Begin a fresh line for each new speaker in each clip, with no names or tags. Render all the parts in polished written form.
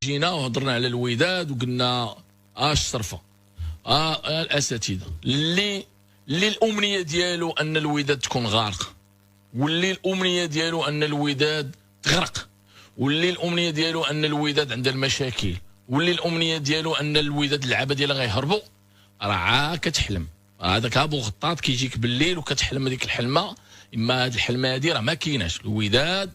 جينا وهضرنا على الوداد وقلنا الشرفه الاساتذه اللي الامنيه ديالو ان الوداد تكون غارقه، واللي الامنيه ديالو ان الوداد تغرق، واللي الامنيه ديالو ان الوداد عندها المشاكل، واللي الامنيه ديالو ان الوداد اللعابه ديالها غيهربوا، راه كتحلم. هذاك ابو غطاط كيجيك بالليل وكتحلم هذيك الحلمه. اما هذه الحلمه هذه راه ما كايناش. الوداد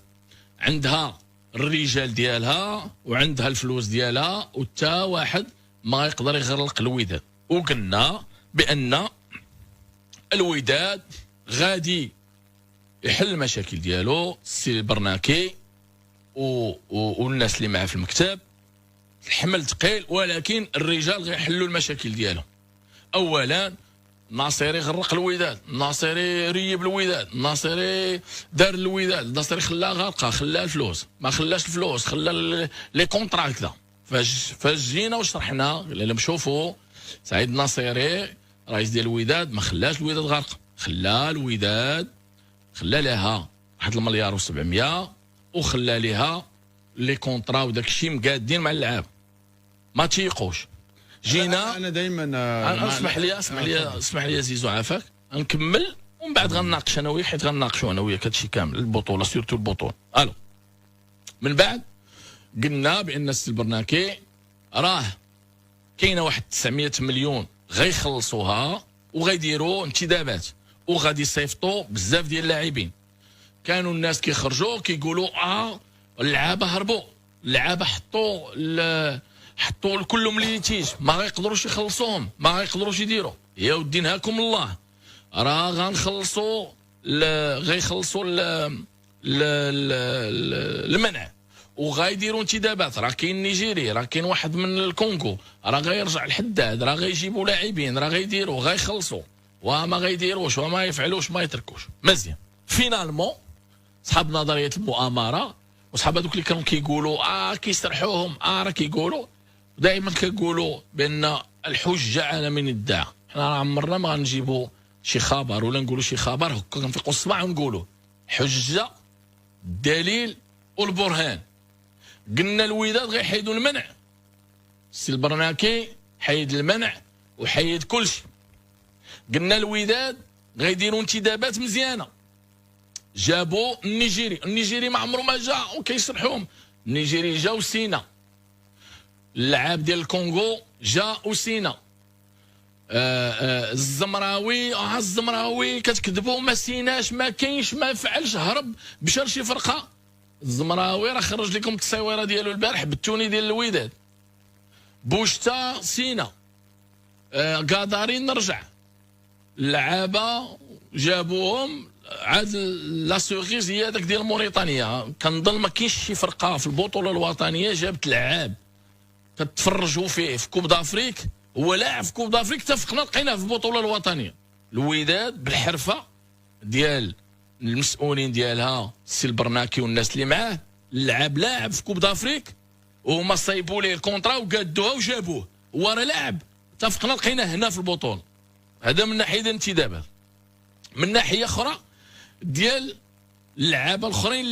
عندها الرجال ديالها وعندها الفلوس ديالها، وتا واحد ما يقدر يغرق الوداد. وقلنا بان الوداد غادي يحل المشاكل ديالو، السي البرناكي والناس اللي معاه في المكتب. الحمل ثقيل، ولكن الرجال غيحلوا المشاكل ديالهم. اولا الناصري غرق الوداد، الناصري ريب الوداد، الناصري دار الوداد، الناصري خلاها غارقه، خلاها الفلوس، ما خلاش الفلوس، خلا لي كونطرا هكذا. فاش جينا وشرحنا لما شوفوا سعيد الناصري رئيس ديال الوداد ما خلاش الوداد غارقه، خلا الوداد خلا لها 1,700,000 وخلا لها لي كونطرا وداك الشيء مقادين مع اللعاب ما تيقوش. جينا
انا دائما
اسمح لي زيزو عافاك نكمل ومن بعد غنناقش انا وياك، حيت غنناقشوا انا وياك هادشي كامل البطوله سيرتو البطوله. الو من بعد قلنا بان السي البرناكي راه كاينه واحد 900 مليون غيخلصوها وغيديروا انتدابات وغادي يصيفطوا بزاف ديال اللاعبين. كانوا الناس كيخرجوا كيقولوا اللعابه هربوا، اللعابه حطوا كلهم اللي يتيج ما غيقدروش يخلصوهم، ما غيقدروش يديروا. يا ودي نهاكم الله، راه غنخلصوا غيخلصوا المنع وغايديروا انتدابات. راه كاين نيجيري، راه كاين واحد من الكونغو، راه غيرجع الحداد، راه غيجيبوا لاعبين، راه غيديروا غيخلصوا وما غيديروش وما يفعلوش ما يتركوش. مزيان فينالمون صحاب نظريه المؤامره وصحاب هذوك اللي كانوا كيقولوا كيسرحوهم راه كيقولوا دائما كيقولوا بان الحجه على من ادعى. حنا راه عمرنا ما غنجيبوا شي خبر ولا نقولوا شي خبر هكا كنفيقوا الصباع ونقولوا حجه الدليل والبرهان. قلنا الوداد غيحيدوا المنع، السي البرناكي حيد المنع وحيد كل شيء. قلنا الوداد غيديروا انتدابات مزيانه، جابوا النيجيري ما عمره ما جا وكيشرحوهم. النيجيري جا وسينا، اللعاب ديال الكونغو جا وسينا، الزمراوي الزمراوي كتكذبوا ما سيناش ما كاينش ما فعلش، هرب مشى لشي فرقه. الزمراوي راه خرج لكم التصويره ديالو البارح بالتوني ديال الوداد. بوشتا سينا، قادرين نرجع، اللعابه جابوهم. عاد لا سوغيز هي داك ديال موريتانيا. كنظن ما كاينش شي فرقه في البطوله الوطنيه جابت لعاب كتفرجوا فيه في كوب دافريك، هو لاعب في كوب دافريك اتفقنا لقيناه في البطوله الوطنيه. الوداد بالحرفه ديال المسؤولين ديالها السي البرناكي والناس اللي معاه، لعب لاعب في كوب دافريك وهما صايبوا ليه الكونطرا وقادوها وجابوه، هو راه لاعب اتفقنا لقيناه هنا في البطوله. هذا من ناحيه الانتدابات. من ناحيه اخرى ديال اللعابه الاخرين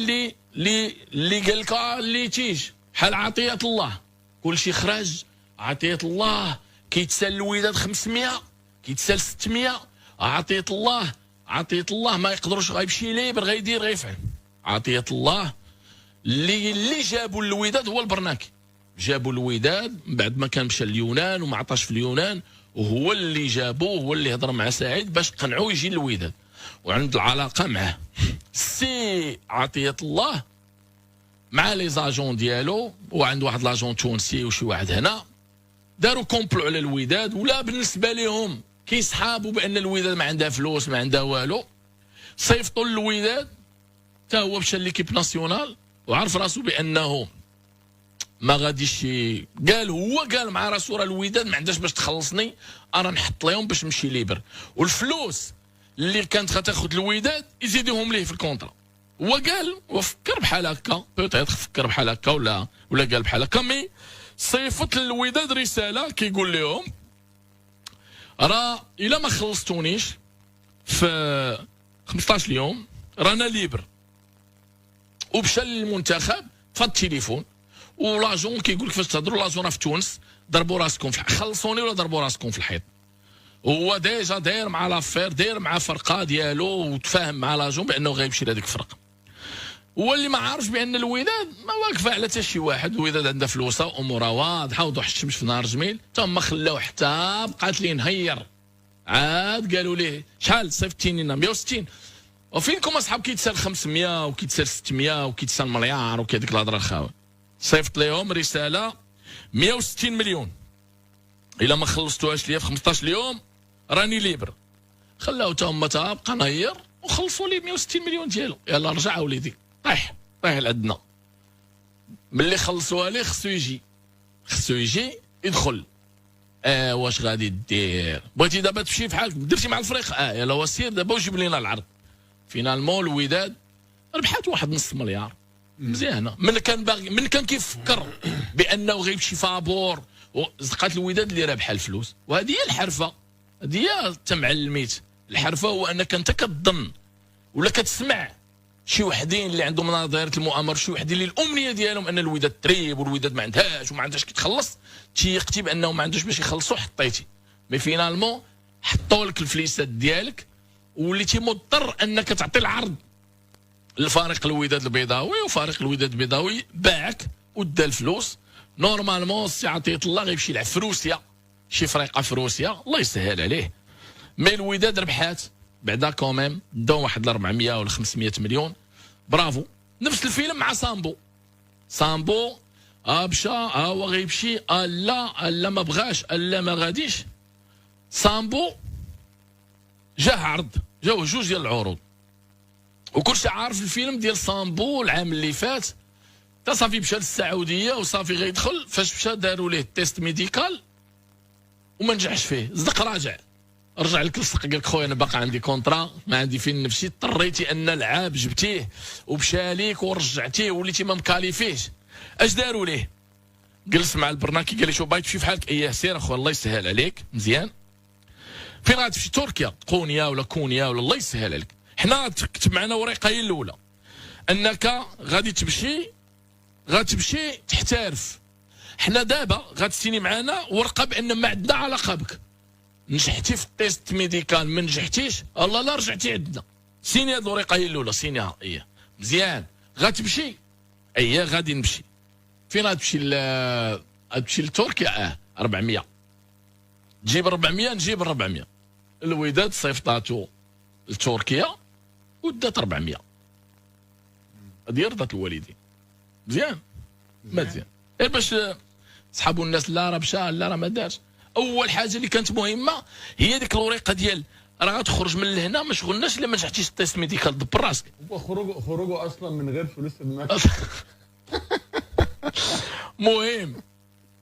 اللي قال لك اللي تيج بحال عطيه الله، كل شيء خرج. عطيه الله كيتسال الوداد 500 كيتسال 600. عطيه الله ما يقدروش، غيمشي ليبر غيدير غيفعل. عطيه الله اللي جابوا الوداد هو البرناكي. جابوا الوداد من بعد ما كان مشى اليونان وما عطاش في اليونان، وهو اللي جابوه، هو اللي هضر مع سعيد باش قنعوه يجي للوداد وعند العلاقه معاه. سي عطيه الله مع لي زاجون ديالو وعند واحد لاجون تونسي وشي واحد هنا داروا كومبلو على الوداد، ولا بالنسبه لهم كيسحابوا بان الوداد ما عندها فلوس ما عندها والو. صيفطوا للوداد حتى هو مشى ليكيب ناسيونال وعرف راسو بانه ما غاديش. قال مع راسو راه الوداد ما عندهاش باش تخلصني، انا نحط لهم باش نمشي ليبر، والفلوس اللي كانت غتاخذ الوداد يزيدوهم ليه في الكونترا. هو قال وفكر بحال هكا، بوتيتر فكر بحال هكا ولا قال بحال هكا. مي صيفط للوداد رساله كيقول لهم راه الا ما خلصتونيش في 15 يوم رانا ليبر. ومشى للمنتخب فات التليفون ولاجون كيقول لك فاش تهضروا لاجون راه في تونس ضربوا راسكم في خلصوني ولا ضربوا راسكم في الحيط. هو ديجا داير مع لافير، داير مع فرقه ديالو وتفاهم مع لاجون بانه غيمشي لهذيك الفرقه. هو اللي ما عارفش بان الوداد ما واقفه على حتى شي واحد. الوداد عندها فلوسها وامورها واضحه وضوح الشمس في نهار جميل. تما خلاو حتى بقات ليه نهير. عاد قالوا ليه شحال صيفطتيني 160 وفينكم اصحاب كيتسال 500 وكيتسال 600 وكيتسال مليار وكذيك الهضره الخاوه. صيفط لهم رساله 160 مليون الا ما خلصتوهاش ليا في 15 يوم راني ليبر. خلاو تا هما تا بقى نهير وخلصوا لي 160 مليون ديالو. يلا رجع وليدي طيح لعندنا. ملي خلصوها ليه خصو يجي يدخل. واش غادي دير؟ بغيتي دابا تمشي بحال درتي مع الفريق يلا وسير دابا وجيب لينا العرض. فينالمون الوداد ربحات واحد نص مليار مزيانه. من كان كيفكر بانه غيمشي فابور وزقات الوداد اللي رابحه الفلوس. وهذه هي الحرفه، هذه هي تمعلميت. الحرفه هو انك انت كتظن ولا كتسمع شي وحدين اللي عندهم نظريه المؤامره، شي وحدين اللي الامنيه ديالهم ان الوداد تريب والوداد ما عندهاش كيتخلص، تيقتي بانه ما عندوش باش يخلصوا حطيتي. مي فينالمون حطوا لك الفليسات ديالك وليتي مضطر انك تعطي العرض لفريق الوداد البيضاوي، وفريق الوداد البيضاوي باعك ودا الفلوس. نورمالمون السي عطيه الله غيمشي يلعب في روسيا، شي فريقه في روسيا الله يسهل عليه. مي الوداد ربحات بعدا كوميم داو واحد 400 ولا 500 مليون. برافو. نفس الفيلم مع سامبو مشى هو غيمشي لا ما بغاش لا ما غاديش. سامبو جاه عرض، جاوه جوج ديال العروض وكلشي عارف الفيلم ديال سامبو العام اللي فات. تا صافي مشى للسعوديه وصافي غيدخل. فاش مشى داروا ليه تيست ميديكال وما نجحش فيه. صدق رجع لك لصق قال لك خويا انا باقي عندي كونطرا ما عندي فين نمشي. اضطريتي ان العاب جبتيه ومشى ليك ورجعتيه وليتي ما مكاليفيش. اش داروا ليه؟ جلس مع البرناكي قال لي شو باغي تمشي بحالك؟ اييه سير اخويا الله يسهل عليك مزيان. فين غتمشي؟ تركيا قونيا ولا كونيا ولا الله يسهل عليك. حنا كتب معنا ورقه هي الاولى انك غادي تمشي تحترف. حنا دابا غتسيني معنا ورقه بان ما عندنا علاقه بك. نجحتي في التيست ميديكال ما نجحتيش الله لا رجعتي عندنا. سيني هاد الورقه هي الاولى سينيها. اييه مزيان. غتمشي؟ اييه غادي نمشي. فين غتمشي لتركيا 400. تجيب 400 نجيب 400. الوداد صيفطاتو لتركيا ودات 400. هذه رضات الوالدين. مزيان باش صحابوا الناس لا راه مشى لا راه ما دارش. اول حاجه اللي كانت مهمه هي ديك الورقه ديال راه غتخرج من لهنا ما شغلناش الا ما نجحتيش التيست ميديكال دبر راسك.
خروجه اصلا من غير فلوس الماتش.
مهم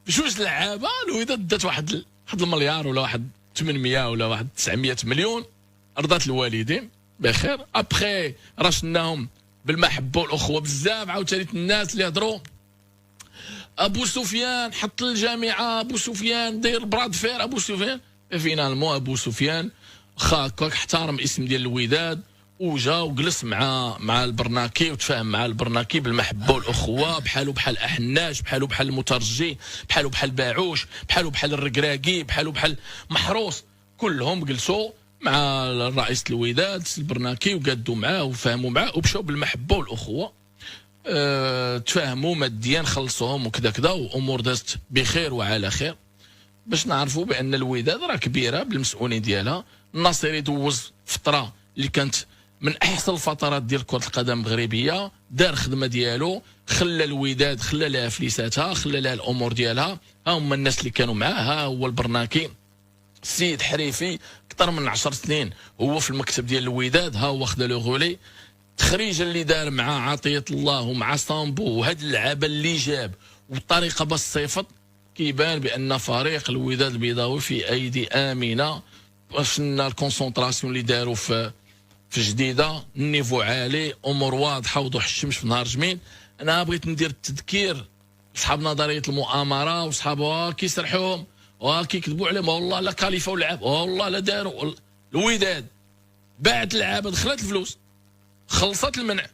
بجوج لعابه الوداد دات واحد المليار ولا واحد 800 ولا واحد 900 مليون. رضات الوالدين بخير. ابخي رشناهم بالمحبه والاخوه بزاف. عاوتاني الناس اللي هضروا ابو سفيان حط الجامعه، ابو سفيان داير براد فير، ابو سفيان فينالمون ابو سفيان هكاك احترم اسم ديال الوداد وجا وجلس مع البرناكي وتفاهم مع البرناكي بالمحبه والاخوه. بحالو بحال احناش، بحالو بحال المترجي، بحالو بحال باعوش، بحالو بحال الركراكي، بحالو بحال محروس. كلهم جلسوا مع رئيس الوداد البرناكي وقادوا معاه وفهموا معاه ومشاو بالمحبه والاخوه. تفاهموا ماديا خلصوهم وكذا كذا وامور دازت بخير وعلى خير. باش نعرفوا بان الوداد راه كبيره بالمسؤولين ديالها. الناصري دوز فتره اللي كانت من احسن الفترات ديال كره القدم المغربيه. دار خدمه ديالو، خلى الوداد خلى لها فليساتها، خلى لها الامور ديالها. ها هما الناس اللي كانوا معاه. ها هو البرناكي السيد حريفي اكثر من 10 سنين هو في المكتب ديال الوداد. ها هو خدا لو غولي. التخريجه اللي دار مع عطيه الله ومع سامبو وهاد اللعابه اللي جاب والطريقه باش صيفط كيبان بان فريق الوداد البيضاوي في ايدي امنه. شفنا الكونسونطراسيون اللي داروا في جديده، النيفو عالي، امور واضحه وضوح الشمس في نهار جميل. انا بغيت ندير التذكير صحاب نظريه المؤامره وصحابها كيسرحوهم وكيكذبوا عليهم. والله لا كاليفا ولعب، والله لا داروا. الوداد باعت اللعابه، دخلت الفلوس، خلصت المنع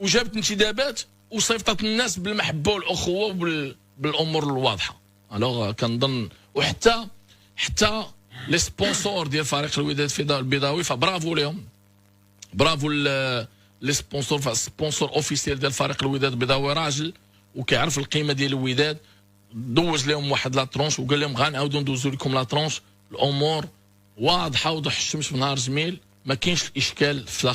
وجابت انتدابات وصيفطت الناس بالمحبه والاخوه بالامور الواضحه. الوغ كنظن وحتى لي سبونسور ديال فريق الوداد البيضاوي فبرافو لهم، برافو لي سبونسور. فالسبونسور اوفيسيال ديال فريق الوداد البيضاوي راجل وكيعرف القيمه ديال الوداد، دوز لهم واحد لا ترونش وقال لهم غنعاودوا ندوزوا لكم لا ترونش. الامور واضحه وضوح الشمس في نهار جميل، ما كاينش الاشكال في